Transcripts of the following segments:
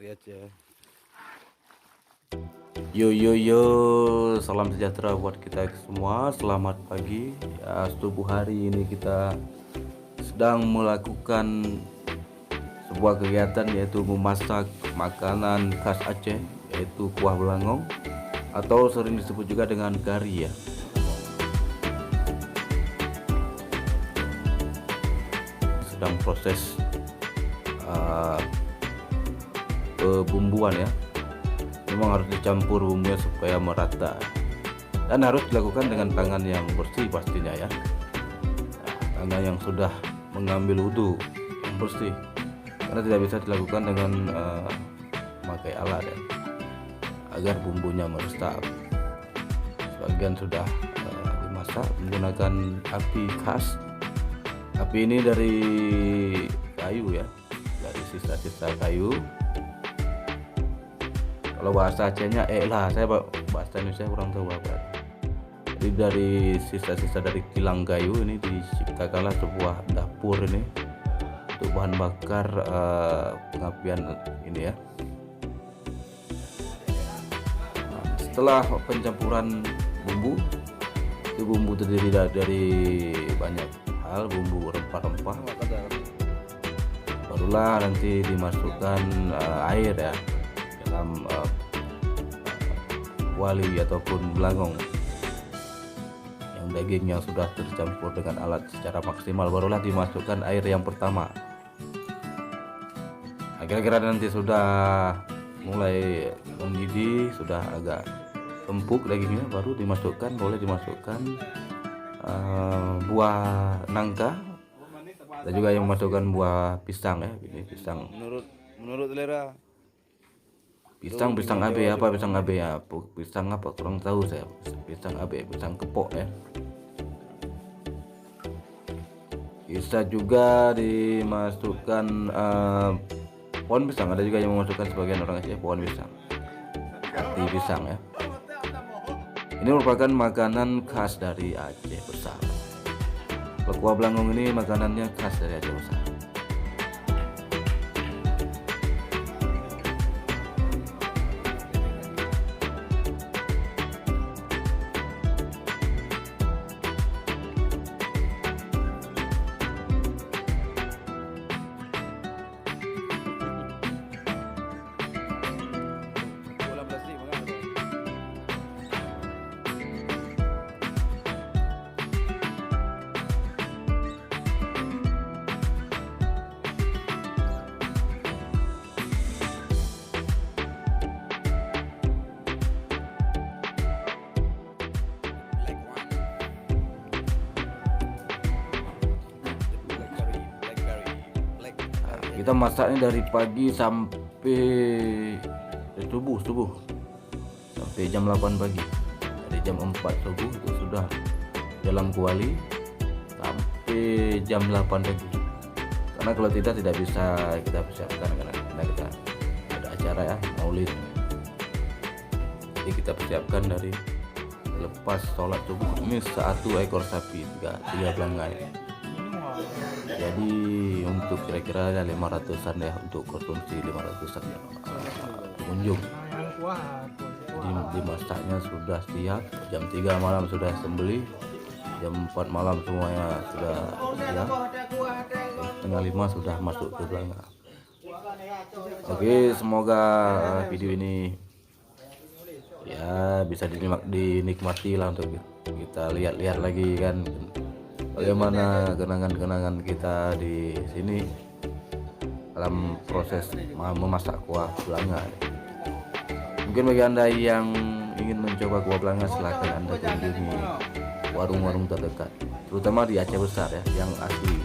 Dari Aceh. Yo, salam sejahtera buat kita semua. Selamat pagi. Ya, subuh hari ini kita sedang melakukan sebuah kegiatan yaitu memasak makanan khas Aceh, yaitu kuah belangong atau sering disebut juga dengan kari ya. Sedang proses pembumbuan ya. Memang harus dicampur bumbunya supaya merata dan harus dilakukan dengan tangan yang bersih pastinya ya. Tangan yang sudah mengambil wudhu yang bersih, karena tidak bisa dilakukan dengan memakai alat ya, agar bumbunya meresap. Sebagian sudah dimasak menggunakan api khas. Api ini dari kayu ya, dari sisa-sisa kayu. Kalau bahasa Acehnya lah, saya bahasa Indonesia kurang tahu apa. Jadi dari sisa-sisa dari kilang kayu ini diciptakanlah sebuah dapur ini untuk bahan bakar pengapian ini ya. Nah, setelah pencampuran bumbu, itu bumbu terdiri dari banyak hal, bumbu rempah-rempah. Barulah nanti dimasukkan air ya, dalam wali ataupun belangong yang dagingnya sudah tercampur dengan alat secara maksimal. Barulah dimasukkan air yang pertama. Nah, kira-kira nanti sudah mulai mendidih, sudah agak empuk dagingnya, baru boleh dimasukkan buah nangka, dan juga yang memasukkan buah pisang ya. Ini pisang Menurut selera pisang AB apa, pisang AB ya, pisang apa kurang tahu saya. Pisang AB, pisang kepok ya. Bisa juga dimasukkan pohon pisang, ada juga yang memasukkan, sebagian orang Aceh, pohon pisang, hati pisang ya. Ini merupakan makanan khas dari Aceh Besar. Kuah belangong ini makanannya khas dari Aceh Besar. Kita masaknya dari pagi sampai subuh sampai jam 8 pagi. Dari jam 4 subuh itu sudah dalam kuali sampai jam 8 pagi. Karena kalau tidak bisa kita persiapkan, karena kita ada acara ya, maulid. Jadi kita persiapkan dari lepas sholat subuh. Ini 1 ekor sapi, 3 belangai. Jadi untuk kira-kira 500-an ya, untuk konsumsi 500-an ya, pengunjung. Dimasaknya sudah siap, jam 3 malam sudah sembelih, jam 4 malam semuanya sudah siap, setengah 5 sudah masuk ke belanga. Oke, semoga video ini ya bisa dinikmati lah, untuk kita lihat-lihat lagi kan bagaimana kenangan-kenangan kita di sini dalam proses memasak kuah belanga. Mungkin bagi Anda yang ingin mencoba kuah belanga, silahkan Anda kunjungi warung-warung terdekat, terutama di Aceh Besar ya, yang asli,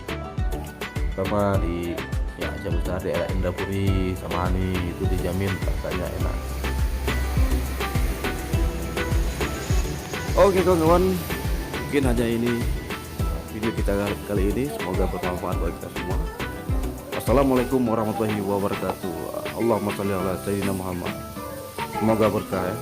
terutama di Aceh Besar, di daerah Indapuri, Samani, itu dijamin rasanya enak. Oke kawan-kawan, mungkin hanya ini video kita kali ini, semoga bermanfaat bagi kita semua. Assalamualaikum warahmatullahi wabarakatuh. Allahumma sholli ala sayyidina Muhammad. Semoga berkah ya.